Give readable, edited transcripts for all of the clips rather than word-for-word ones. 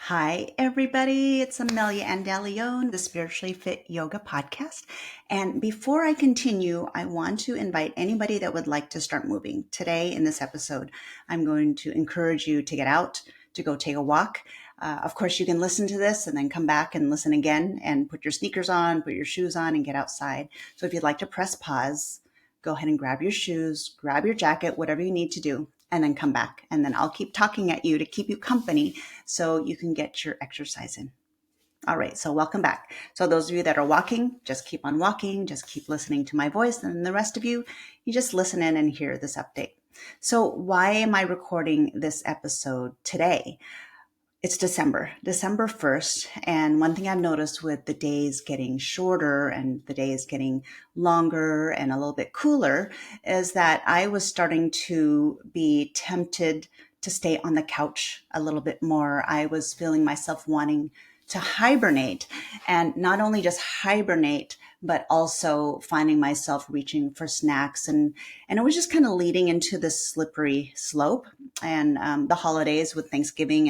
Hi, everybody. It's Amelia Andaleon, the Spiritually Fit Yoga Podcast. And before I continue, I want to invite anybody that would like to start moving. Today, in this episode, I'm going to encourage you to get out, to go take a walk. Of course, you can listen to this and then come back and listen again and put your sneakers on, put your shoes on, and get outside. So if you'd like to press pause, go ahead and grab your shoes, grab your jacket, whatever you need to do, and then come back. And then I'll keep talking at you to keep you company so you can get your exercise in. All right, so welcome back. So those of you that are walking, just keep on walking, just keep listening to my voice. And the rest of you, you just listen in and hear this update. So why am I recording this episode today? It's December 1st. And one thing I've noticed with the days getting shorter and the days getting longer and a little bit cooler is that I was starting to be tempted to stay on the couch a little bit more. I was feeling myself wanting to hibernate, and not only just hibernate, but also finding myself reaching for snacks. And it was just kind of leading into this slippery slope. And the holidays with Thanksgiving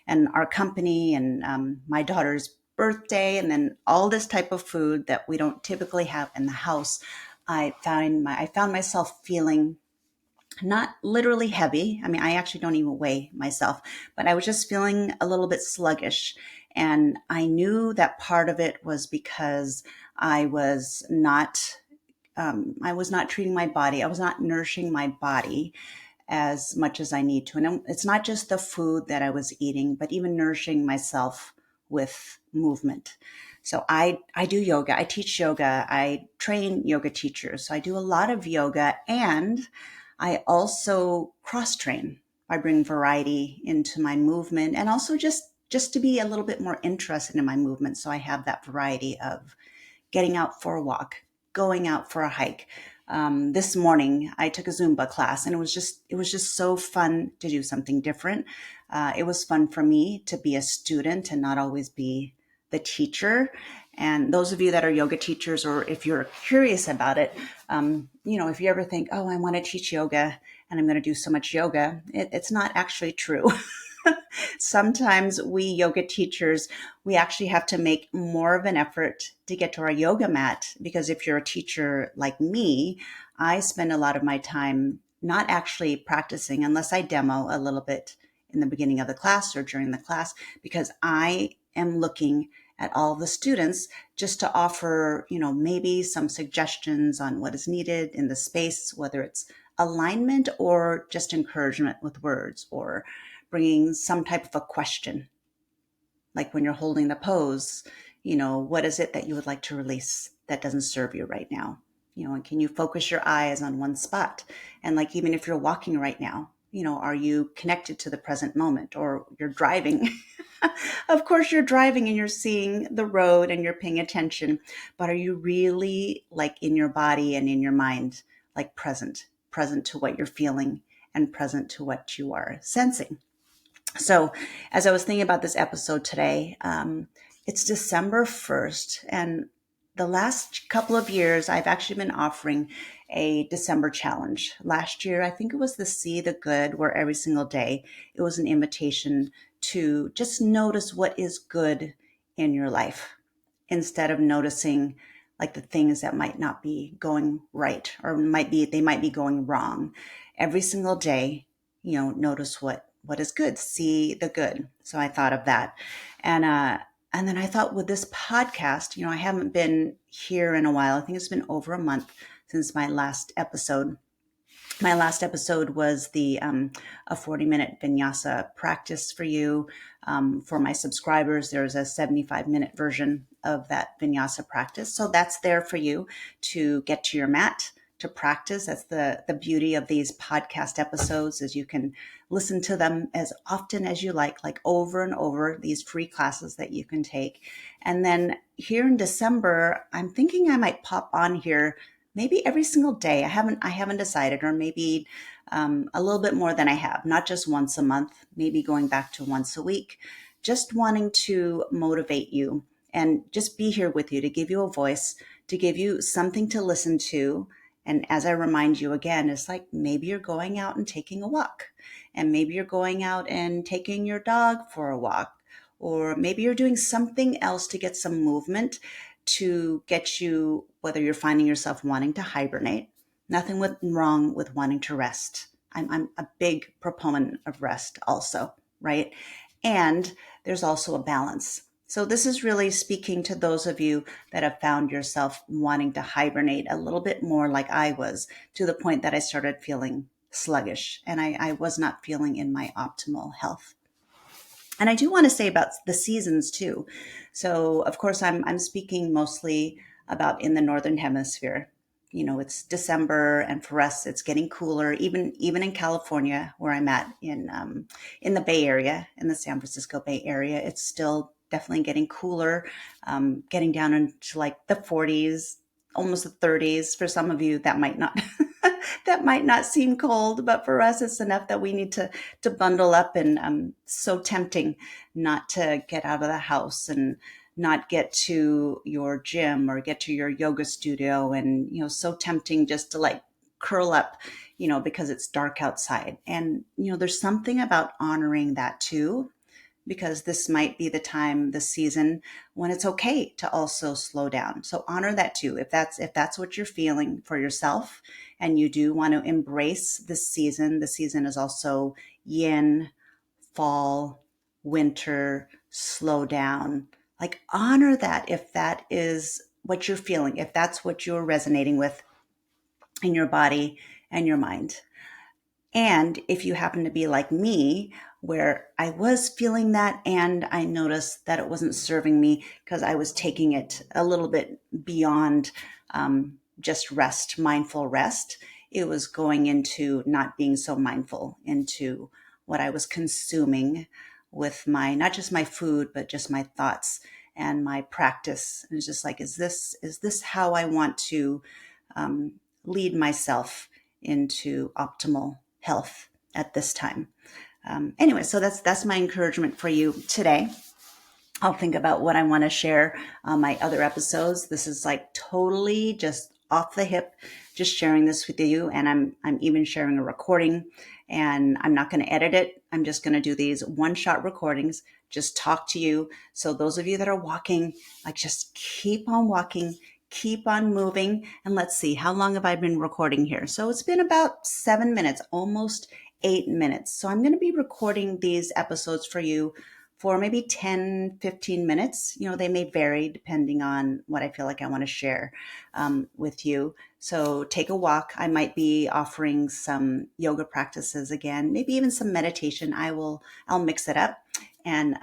and our company and my daughter's birthday, and then all this type of food that we don't typically have in the house, I found myself feeling not literally heavy. I mean, I actually don't even weigh myself, but I was just feeling a little bit sluggish. And I knew that part of it was because I was not treating my body. I was not nourishing my body as much as I need to. And it's not just the food that I was eating, but even nourishing myself with movement. So I do yoga. I teach yoga. I train yoga teachers. So I do a lot of yoga, and I also cross train. I bring variety into my movement, and also just to be a little bit more interested in my movement. So I have that variety of getting out for a walk, going out for a hike. This morning I took a Zumba class, and it was just so fun to do something different. It was fun for me to be a student and not always be the teacher. And those of you that are yoga teachers, or if you're curious about it, if you ever think, oh, I want to teach yoga and I'm going to do so much yoga, it's not actually true. Sometimes we yoga teachers, we actually have to make more of an effort to get to our yoga mat, because if you're a teacher like me, I spend a lot of my time not actually practicing unless I demo a little bit in the beginning of the class or during the class, because I am looking at all the students just to offer, maybe some suggestions on what is needed in the space, whether it's alignment or just encouragement with words, or bringing some type of a question. Like when you're holding the pose, what is it that you would like to release that doesn't serve you right now? And can you focus your eyes on one spot? And like, even if you're walking right now, are you connected to the present moment, or you're driving? Of course, you're driving and you're seeing the road and you're paying attention, but are you really like in your body and in your mind, like present to what you're feeling and present to what you are sensing? So as I was thinking about this episode today, it's December 1st, and the last couple of years, I've actually been offering a December challenge. Last year, I think it was the See the Good, where every single day it was an invitation to just notice what is good in your life, instead of noticing like the things that might not be going right, or they might be going wrong. Every single day, notice what is good, see the good. So I thought of that. And then I thought, with this podcast, I haven't been here in a while. I think it's been over a month since my last episode. My last episode was a 40-minute vinyasa practice for you. For my subscribers, there's a 75-minute version of that vinyasa practice. So that's there for you to get to your mat, to practice. That's the beauty of these podcast episodes, is you can listen to them as often as you like over and over, these free classes that you can take. And then here in December, I'm thinking I might pop on here maybe every single day. I haven't decided, or maybe a little bit more than I have, not just once a month, maybe going back to once a week, just wanting to motivate you and just be here with you, to give you a voice, to give you something to listen to. And as I remind you again, it's like maybe you're going out and taking a walk, and maybe you're going out and taking your dog for a walk, or maybe you're doing something else to get some movement to get you, whether you're finding yourself wanting to hibernate. Nothing wrong with wanting to rest. I'm a big proponent of rest also, right? And there's also a balance. So this is really speaking to those of you that have found yourself wanting to hibernate a little bit more like I was, to the point that I started feeling sluggish and I was not feeling in my optimal health. And I do want to say about the seasons too. So of course I'm speaking mostly about in the northern hemisphere. You know, it's December, and for us, it's getting cooler. Even in California, where I'm at in the Bay Area, in the San Francisco Bay Area, it's still definitely getting cooler, getting down into like the 40s, almost the 30s. For some of you, that might not that might not seem cold, but for us, it's enough that we need to bundle up. And so tempting not to get out of the house and not get to your gym or get to your yoga studio, and so tempting just to like curl up, because it's dark outside. And there's something about honoring that too, because this might be the time, the season, when it's okay to also slow down. So honor that too. If that's what you're feeling for yourself, and you do want to embrace this season. The season is also yin, fall, winter, slow down. Like, honor that if that is what you're feeling, if that's what you're resonating with in your body and your mind. And if you happen to be like me, where I was feeling that and I noticed that it wasn't serving me because I was taking it a little bit beyond just rest, mindful rest. It was going into not being so mindful, into what I was consuming with my, not just my food, but just my thoughts and my practice. And it's just like, is this how I want to lead myself into optimal health at this time? Anyway, so that's my encouragement for you today. I'll think about what I want to share on my other episodes. This is like totally just off the hip, just sharing this with you. And I'm even sharing a recording, and I'm not going to edit it. I'm just going to do these one-shot recordings, just talk to you. So those of you that are walking, like, just keep on walking, keep on moving. And let's see, how long have I been recording here? So it's been about 7 minutes, almost 8 minutes. So I'm going to be recording these episodes for you for maybe 10, 15 minutes. They may vary depending on what I feel like I want to share with you. So take a walk. I might be offering some yoga practices again, maybe even some meditation. I'll mix it up and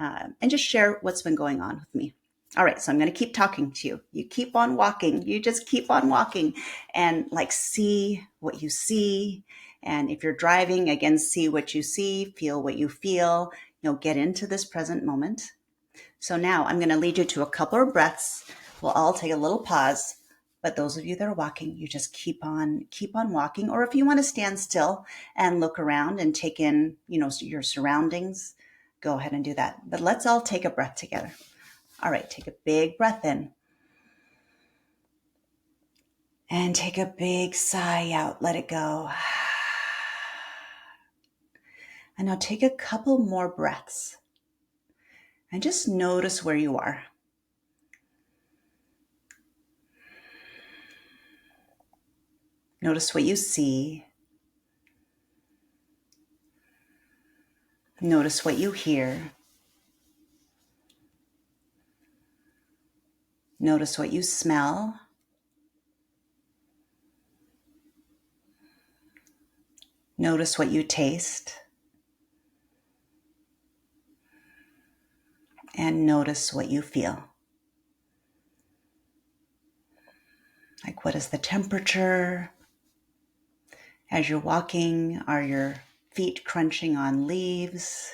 just share what's been going on with me. All right, so I'm going to keep talking to you. You keep on walking. You just keep on walking, and like, see what you see. And if you're driving, again, see what you see, feel what you feel. Get into this present moment. So now I'm going to lead you to a couple of breaths. We'll all take a little pause. But those of you that are walking, you just keep on walking. Or if you want to stand still and look around and take in, your surroundings, go ahead and do that. But let's all take a breath together. All right, take a big breath in. And take a big sigh out. Let it go. And now take a couple more breaths. And just notice where you are. Notice what you see. Notice what you hear. Notice what you smell. Notice what you taste. And notice what you feel. Like, what is the temperature? As you're walking, are your feet crunching on leaves?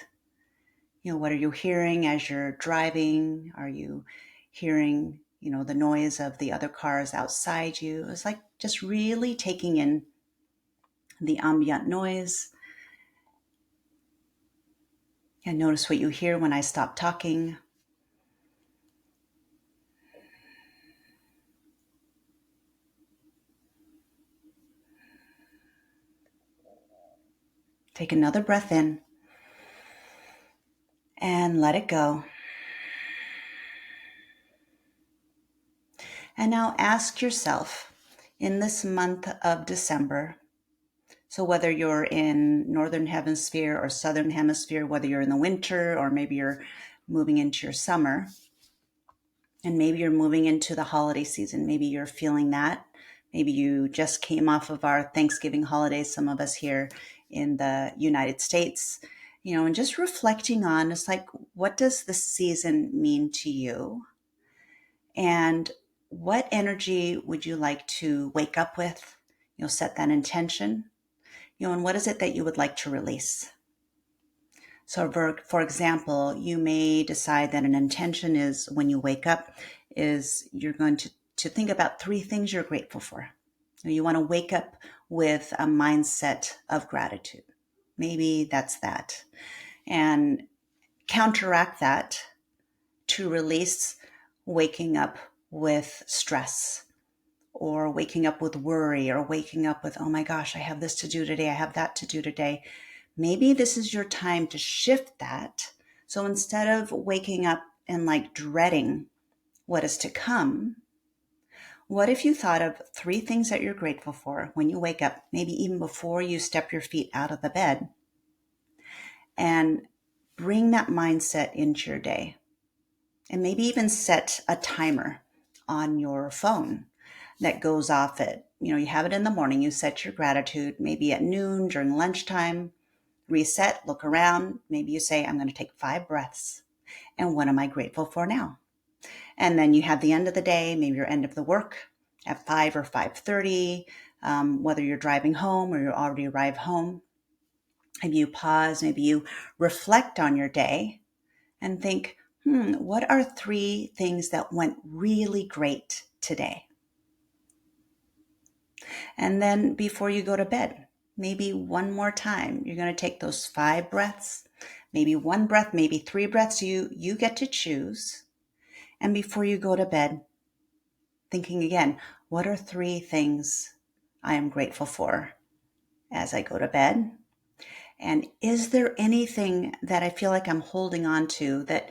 What are you hearing as you're driving? Are you hearing, the noise of the other cars outside you? It's like just really taking in the ambient noise. And notice what you hear when I stop talking. Take another breath in and let it go. And now ask yourself, in this month of December, so whether you're in Northern Hemisphere or Southern Hemisphere, whether you're in the winter or maybe you're moving into your summer, and maybe you're moving into the holiday season, maybe you're feeling that. Maybe you just came off of our Thanksgiving holidays, some of us here in the United States, and just reflecting on, it's like, what does this season mean to you? And what energy would you like to wake up with? Set that intention. And what is it that you would like to release? So for example, you may decide that an intention is, when you wake up, is you're going to think about 3 things you're grateful for. You want to wake up with a mindset of gratitude. Maybe that's that. And counteract that to release waking up with stress, or waking up with worry, or waking up with, oh my gosh, I have this to do today, I have that to do today. Maybe this is your time to shift that. So instead of waking up and dreading what is to come, what if you thought of 3 things that you're grateful for when you wake up, maybe even before you step your feet out of the bed, and bring that mindset into your day. And maybe even set a timer on your phone that goes off at, you have it in the morning, you set your gratitude, maybe at noon, during lunchtime, reset, look around. Maybe you say, I'm going to take 5 breaths. And what am I grateful for now? And then you have the end of the day, maybe your end of the work at 5 or 5:30, whether you're driving home or you already arrive home. Maybe you pause, maybe you reflect on your day and think, what are 3 things that went really great today? And then before you go to bed, maybe one more time, you're going to take those 5 breaths, maybe 1 breath, maybe 3 breaths. You get to choose. And before you go to bed, thinking again, what are 3 things I am grateful for as I go to bed? And is there anything that I feel like I'm holding on to that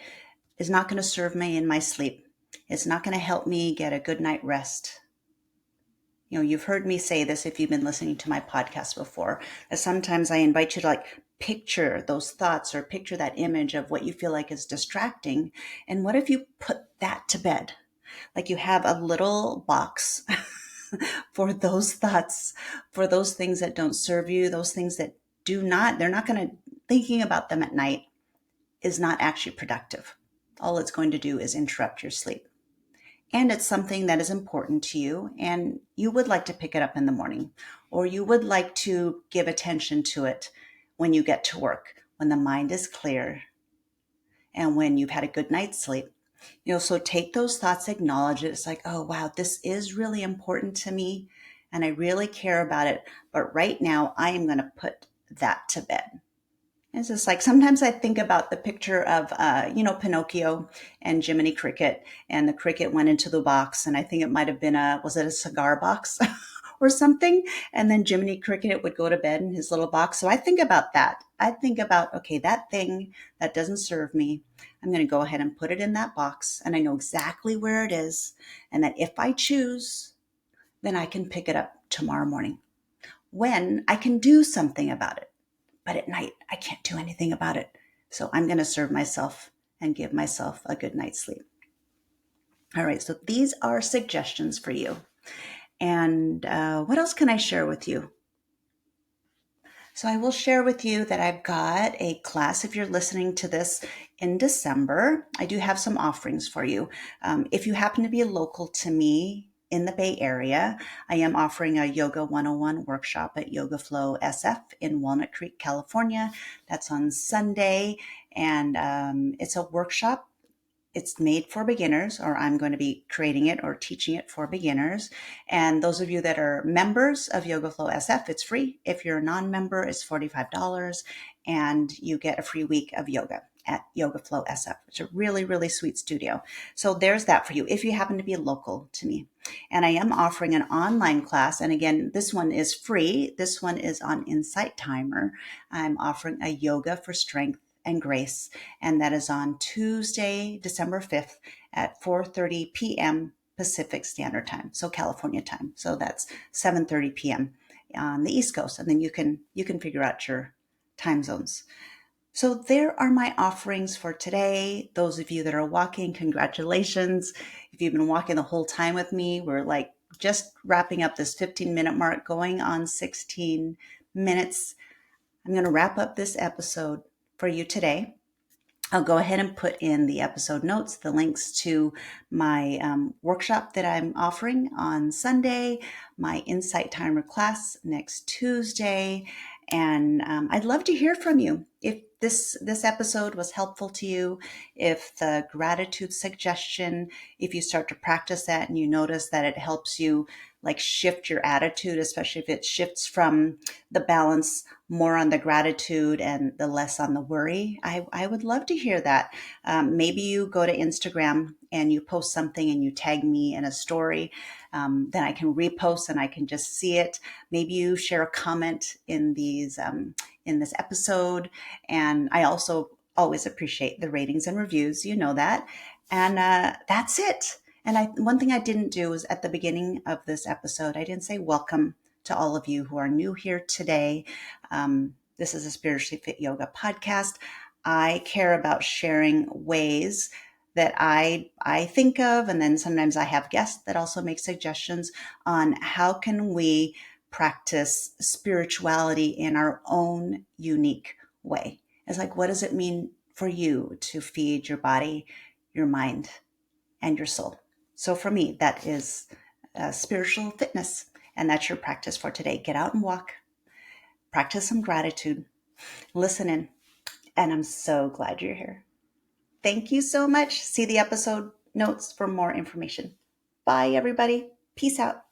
is not going to serve me in my sleep? It's not going to help me get a good night rest. You've heard me say this if you've been listening to my podcast before, that sometimes I invite you to picture those thoughts or picture that image of what you feel like is distracting. And what if you put that to bed? You have a little box for those thoughts, for those things that don't serve you, those things that they're not going to, thinking about them at night is not actually productive. All it's going to do is interrupt your sleep. And it's something that is important to you, and you would like to pick it up in the morning, or you would like to give attention to it when you get to work, when the mind is clear, and when you've had a good night's sleep. So take those thoughts, acknowledge it. It's like, oh, wow, this is really important to me, and I really care about it. But right now, I am going to put that to bed. It's just sometimes I think about the picture of, Pinocchio and Jiminy Cricket, and the cricket went into the box, and I think it might have been was it a cigar box or something? And then Jiminy Cricket would go to bed in his little box. So I think about that. I think about, okay, that thing that doesn't serve me, I'm going to go ahead and put it in that box, and I know exactly where it is. And that if I choose, then I can pick it up tomorrow morning when I can do something about it. But at night, I can't do anything about it. So I'm going to serve myself and give myself a good night's sleep. All right, so these are suggestions for you. And what else can I share with you? So I will share with you that I've got a class, if you're listening to this in December, I do have some offerings for you. If you happen to be local to me in the Bay Area, I am offering a Yoga 101 workshop at Yoga Flow SF in Walnut Creek, California. That's on Sunday, and it's a workshop. It's made for beginners, or I'm going to be creating it or teaching it for beginners. And those of you that are members of Yoga Flow SF, it's free. If you're a non-member, it's $45, and you get a free week of yoga at Yoga Flow SF. It's a really, really sweet studio. So there's that for you if you happen to be local to me. And I am offering an online class. And again, this one is free. This one is on Insight Timer. I'm offering a yoga for strength and grace. And that is on Tuesday, December 5th at 4:30 p.m. Pacific Standard Time, so California time. So that's 7:30 p.m. on the East Coast, and then you can figure out your time zones. So there are my offerings for today. Those of you that are walking, congratulations. If you've been walking the whole time with me, we're like just wrapping up this 15-minute mark, going on 16 minutes. I'm going to wrap up this episode for you today. I'll go ahead and put in the episode notes, the links to my workshop that I'm offering on Sunday, my Insight Timer class next Tuesday, and I'd love to hear from you. If this episode was helpful to you, if the gratitude suggestion, if you start to practice that and you notice that it helps you like shift your attitude, especially if it shifts from the balance more on the gratitude and the less on the worry, I would love to hear that. Maybe you go to Instagram and you post something and you tag me in a story. Then I can repost and I can just see it. Maybe you share a comment in in this episode. And I also always appreciate the ratings and reviews. You know that. And that's it. And one thing I didn't do was at the beginning of this episode, I didn't say welcome to all of you who are new here today. This is a Spiritually Fit Yoga podcast. I care about sharing ways that I think of, and then sometimes I have guests that also make suggestions on how can we practice spirituality in our own unique way. It's like, what does it mean for you to feed your body, your mind, and your soul? So for me, that is spiritual fitness. And that's your practice for today. Get out and walk, practice some gratitude, listen in, and I'm so glad you're here. Thank you so much. See the episode notes for more information. Bye, everybody. Peace out.